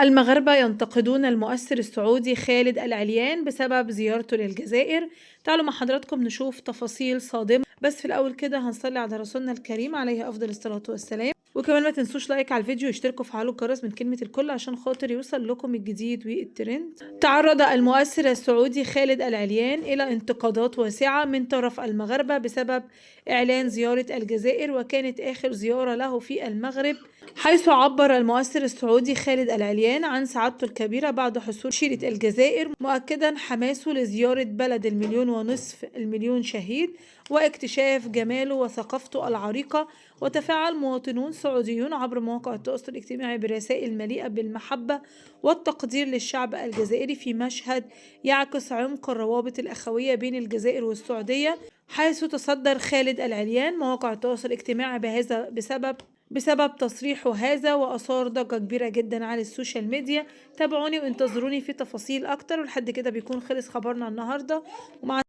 المغاربة ينتقدون المؤثر السعودي خالد العليان بسبب زيارته للجزائر. تعالوا مع حضراتكم نشوف تفاصيل صادمة، بس في الأول كده هنصلي على رسولنا الكريم عليه أفضل الصلاة والسلام. وكمان ما تنسوش لايك على الفيديو واشتركوا في فعلوا الجرس من كلمة الكل عشان خاطر يوصل لكم الجديد والترند. تعرض المؤثر السعودي خالد العليان إلى انتقادات واسعة من طرف المغاربة بسبب إعلان زيارة الجزائر، وكانت آخر زيارة له في المغرب، حيث عبر المؤثر السعودي خالد العليان عن سعادته الكبيرة بعد حصول شيرة الجزائر، مؤكدا حماسه لزيارة بلد 1.5 مليون شهيد واكتشاف جماله وثقافته العريقة. وتفاعل مواطنون سعوديون عبر مواقع التواصل الاجتماعي برسائل مليئة بالمحبة والتقدير للشعب الجزائري في مشهد يعكس عمق الروابط الأخوية بين الجزائر والسعودية، حيث تصدر خالد العليان مواقع التواصل الاجتماعي بسبب تصريحه هذا، وأثار ضجة كبيرة جدا على السوشيال ميديا. تابعوني وانتظروني في تفاصيل أكتر، ولحد كده بيكون خلص خبرنا النهاردة، ومع